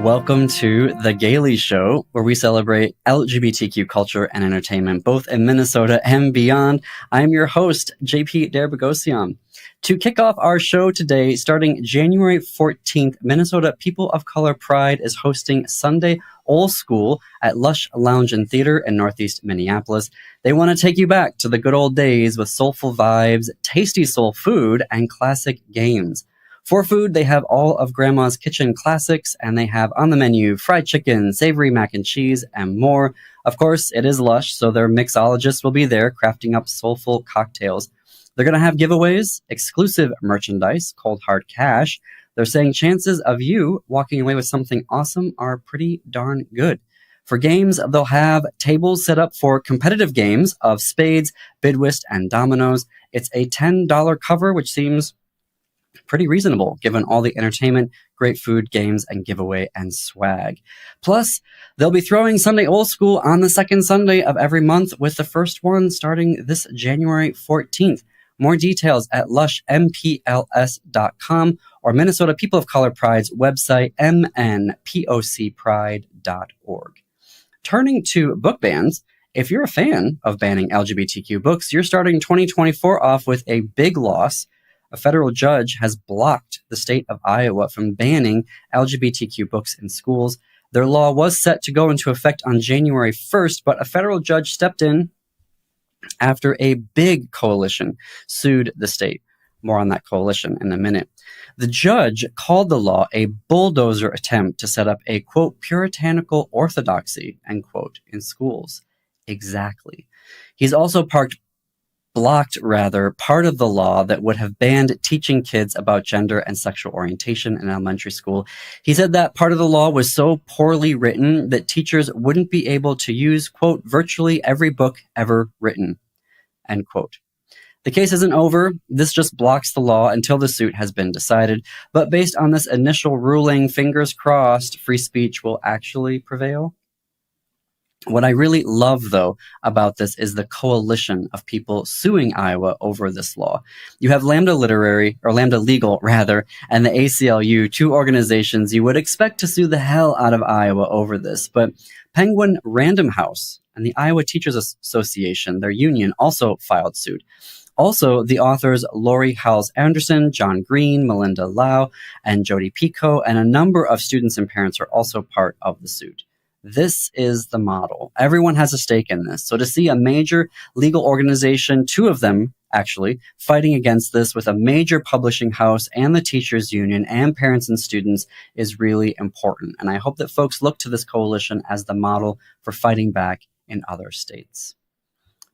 Welcome to the Gaily Show, where we celebrate LGBTQ culture and entertainment, both in Minnesota and beyond. I'm your host, JP Derbogosian. To kick off our show today, starting January 14th, Minnesota People of Color Pride is hosting Sunday Ole Skool at LUSH Lounge and Theater in Northeast Minneapolis. They want to take you back to the good old days with soulful vibes, tasty soul food, and classic games. For food, they have all of Grandma's kitchen classics, and they have on the menu fried chicken, savory mac and cheese, and more. Of course, it is LUSH, so their mixologists will be there crafting up soulful cocktails. They're going to have giveaways, exclusive merchandise called hard cash. They're saying chances of you walking away with something awesome are pretty darn good. For games, they'll have tables set up for competitive games of spades, bidwist, and dominoes. It's a $10 cover, which seems pretty reasonable given all the entertainment, great food, games, and giveaway and swag. Plus, they'll be throwing Sunday Ole Skool on the second Sunday of every month, with the first one starting this January 14th. More details at lushmpls.com or Minnesota People of Color Pride's website, mnpocpride.org. Turning to book bans, if you're a fan of banning LGBTQ books, you're starting 2024 off with a big loss. A federal judge has blocked the state of Iowa from banning LGBTQ books in schools. Their law was set to go into effect on January 1st, but a federal judge stepped in after a big coalition sued the state. More on that coalition in a minute. The judge called the law a bulldozer attempt to set up a, quote, puritanical orthodoxy, end quote, in schools. Exactly. He's also blocked part of the law that would have banned teaching kids about gender and sexual orientation in elementary school. He said that part of the law was so poorly written that teachers wouldn't be able to use, quote, virtually every book ever written, end quote. The case isn't over. This just blocks the law until the suit has been decided. But based on this initial ruling, fingers crossed, free speech will actually prevail. What I really love, though, about this is the coalition of people suing Iowa over this law. You have Lambda Legal, and the ACLU, two organizations you would expect to sue the hell out of Iowa over this. But Penguin Random House and the Iowa Teachers Association, their union, also filed suit. Also, the authors Lori Howells Anderson, John Green, Melinda Lau, and Jody Pico, and a number of students and parents are also part of the suit. This is the model. Everyone has a stake in this. So to see a major legal organization, two of them actually, fighting against this with a major publishing house and the teachers union and parents and students is really important. And I hope that folks look to this coalition as the model for fighting back in other states.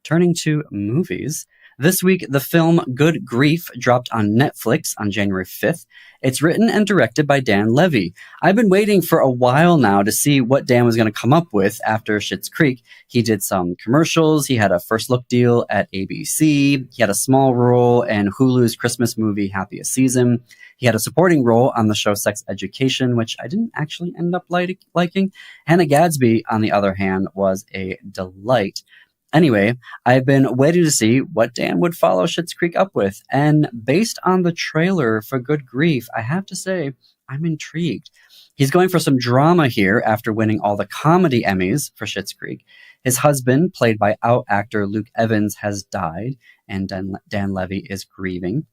Turning to movies. This week, the film Good Grief dropped on Netflix on January 5th. It's written and directed by Dan Levy. I've been waiting for a while now to see what Dan was going to come up with after Schitt's Creek. He did some commercials. He had a first look deal at ABC. He had a small role in Hulu's Christmas movie Happiest Season. He had a supporting role on the show Sex Education, which I didn't actually end up liking. Hannah Gadsby, on the other hand, was a delight. Anyway, I've been waiting to see what Dan would follow Schitt's Creek up with, and based on the trailer for Good Grief, I have to say I'm intrigued. He's going for some drama here after winning all the comedy Emmys for Schitt's Creek. His husband, played by out actor Luke Evans, has died, and Dan Levy is grieving,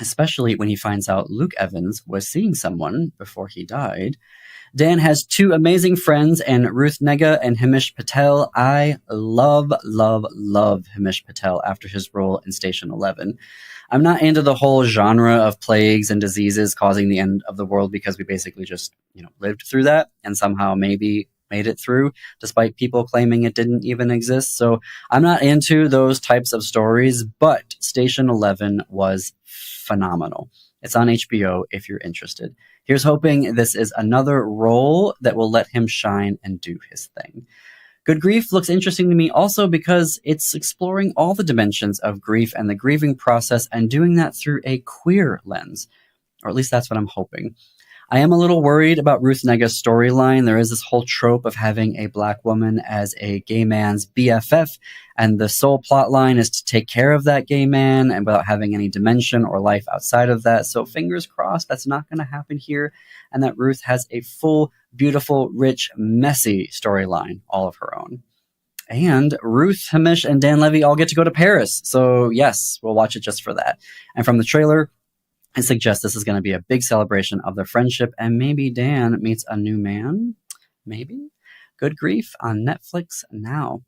especially when he finds out Luke Evans was seeing someone before he died. Dan has two amazing friends in Ruth Negga and Himesh Patel. I love Himesh Patel after his role in Station 11. I'm not into the whole genre of plagues and diseases causing the end of the world because we basically just, lived through that and somehow maybe made it through, despite people claiming it didn't even exist. So I'm not into those types of stories, but Station 11 was phenomenal. It's on HBO if you're interested. Here's hoping this is another role that will let him shine and do his thing. Good Grief looks interesting to me also because it's exploring all the dimensions of grief and the grieving process and doing that through a queer lens, or at least that's what I'm hoping. I am a little worried about Ruth Nega's storyline. There is this whole trope of having a Black woman as a gay man's BFF, and the sole plot line is to take care of that gay man and without having any dimension or life outside of that. So fingers crossed that's not going to happen here, and that Ruth has a full, beautiful, rich, messy storyline all of her own. And Ruth, Hamish, and Dan Levy all get to go to Paris. So yes, we'll watch it just for that. And from the trailer, I suggest this is going to be a big celebration of their friendship, and maybe Dan meets a new man. Maybe. Good Grief on Netflix now.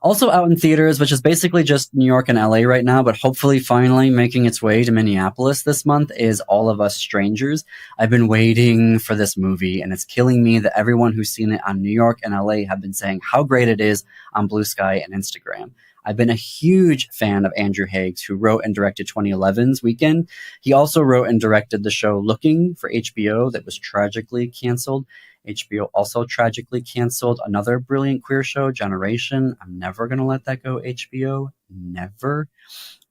Also out in theaters, which is basically just New York and LA right now, but hopefully finally making its way to Minneapolis this month, is All of Us Strangers. I've been waiting for this movie, and it's killing me that everyone who's seen it on New York and LA have been saying how great it is on Blue Sky and Instagram. I've been a huge fan of Andrew Higgs, who wrote and directed 2011's Weekend. He also wrote and directed the show Looking for HBO that was tragically canceled. HBO also tragically canceled another brilliant queer show, Generation. I'm never going to let that go, HBO. Never.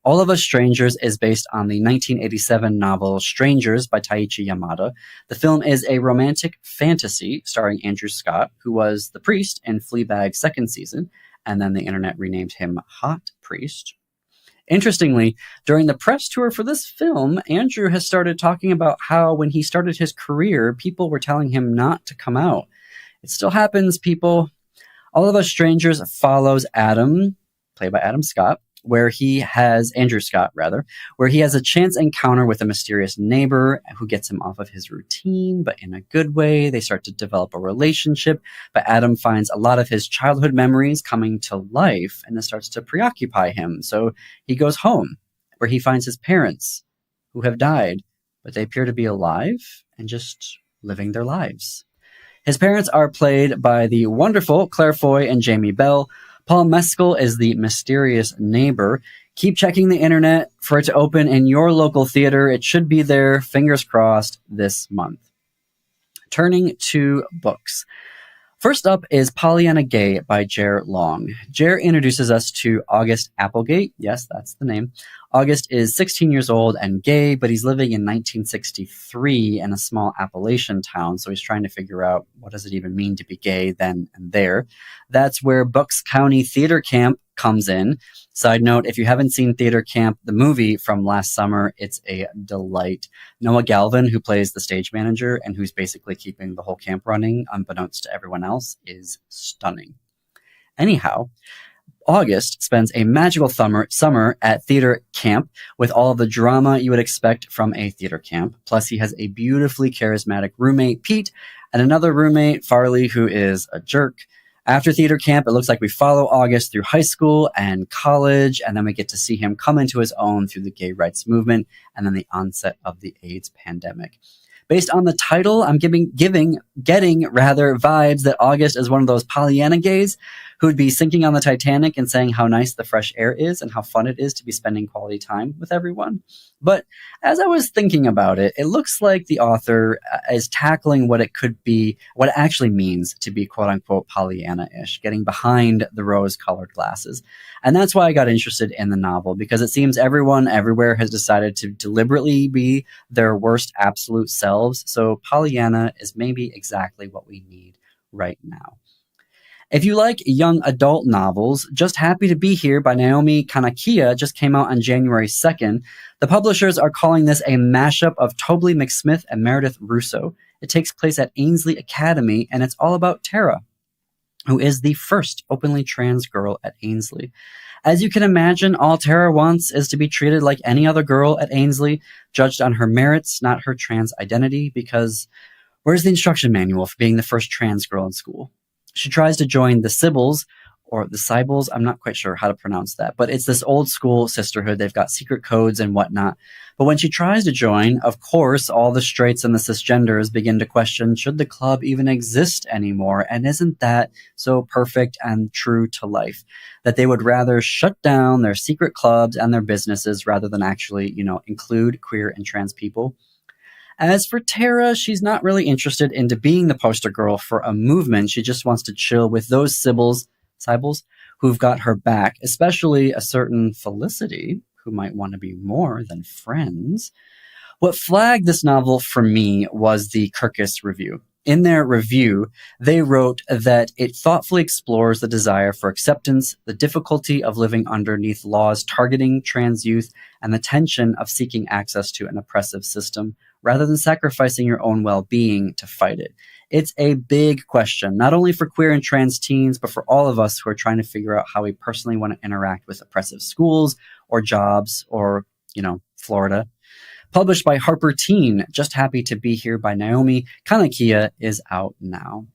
All of Us Strangers is based on the 1987 novel Strangers by Taichi Yamada. The film is a romantic fantasy starring Andrew Scott, who was the priest in Fleabag's second season, and then the internet renamed him Hot Priest. Interestingly, during the press tour for this film, Andrew has started talking about how when he started his career, people were telling him not to come out. It still happens, people. All of Us Strangers follows Adam, played by Adam Scott, Andrew Scott, where he has a chance encounter with a mysterious neighbor who gets him off of his routine, but in a good way. They start to develop a relationship, but Adam finds a lot of his childhood memories coming to life, and it starts to preoccupy him. So he goes home, where he finds his parents, who have died, but they appear to be alive and just living their lives. His parents are played by the wonderful Claire Foy and Jamie Bell. Paul Mescal is the mysterious neighbor. Keep checking the internet for it to open in your local theater. It should be there, fingers crossed, this month. Turning to books. First up is Pollyana Gay by Jer Long. Jer introduces us to August Applegate. Yes, that's the name. August is 16 years old and gay, but he's living in 1963 in a small Appalachian town, so he's trying to figure out what does it even mean to be gay then and there. That's where Bucks County Theater Camp comes in. Side note, if you haven't seen Theater Camp, the movie from last summer, it's a delight. Noah Galvin, who plays the stage manager and who's basically keeping the whole camp running, unbeknownst to everyone else, is stunning. Anyhow, August spends a magical summer at theater camp with all of the drama you would expect from a theater camp. Plus, he has a beautifully charismatic roommate, Pete, and another roommate, Farley, who is a jerk. After theater camp, it looks like we follow August through high school and college, and then we get to see him come into his own through the gay rights movement and then the onset of the AIDS pandemic. Based on the title, I'm getting vibes that August is one of those Pollyanna gays who would be sinking on the Titanic and saying how nice the fresh air is and how fun it is to be spending quality time with everyone. But as I was thinking about it, it looks like the author is tackling what it could be, what it actually means to be quote unquote Pollyanna-ish, getting behind the rose-colored glasses. And that's why I got interested in the novel, because it seems everyone everywhere has decided to deliberately be their worst absolute selves. So Pollyanna is maybe exactly what we need right now. If you like young adult novels, Just Happy to Be Here by Naomi Kanakia just came out on January 2nd. The publishers are calling this a mashup of Tobley McSmith and Meredith Russo. It takes place at Ainsley Academy, and it's all about Tara, who is the first openly trans girl at Ainsley. As you can imagine, all Tara wants is to be treated like any other girl at Ainsley, judged on her merits, not her trans identity, because where's the instruction manual for being the first trans girl in school? She tries to join the Sybils, or the Cybils, I'm not quite sure how to pronounce that, but it's this old school sisterhood. They've got secret codes and whatnot. But when she tries to join, of course, all the straights and the cisgenders begin to question, should the club even exist anymore? And isn't that so perfect and true to life? That they would rather shut down their secret clubs and their businesses rather than actually, include queer and trans people. As for Tara, she's not really interested into being the poster girl for a movement. She just wants to chill with those Sybils, who've got her back, especially a certain Felicity, who might want to be more than friends. What flagged this novel for me was the Kirkus review. In their review, they wrote that it thoughtfully explores the desire for acceptance, the difficulty of living underneath laws targeting trans youth, and the tension of seeking access to an oppressive system, rather than sacrificing your own well-being to fight it. It's a big question, not only for queer and trans teens, but for all of us who are trying to figure out how we personally want to interact with oppressive schools or jobs or, Florida. Published by Harper Teen, Just Happy to Be Here by Naomi Kanakia is out now.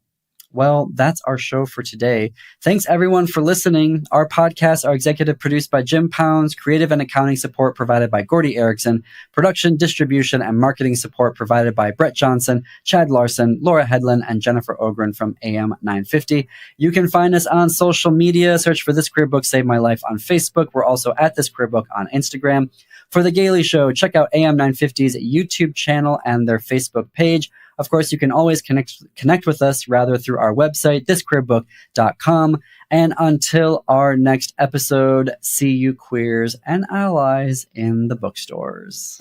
Well, that's our show for today. Thanks everyone for listening. Our podcasts are executive produced by Jim Pounds, creative and accounting support provided by Gordy Erickson, production, distribution, and marketing support provided by Brett Johnson, Chad Larson, Laura Hedlund, and Jennifer Ogren from AM 950. You can find us on social media. Search for This Queer Book Saved My Life on Facebook. We're also at This Queer Book on Instagram. For The Gaily Show, check out AM 950's YouTube channel and their Facebook page. Of course, you can always connect with us through our website, thisqueerbook.com. And until our next episode, see you queers and allies in the bookstores.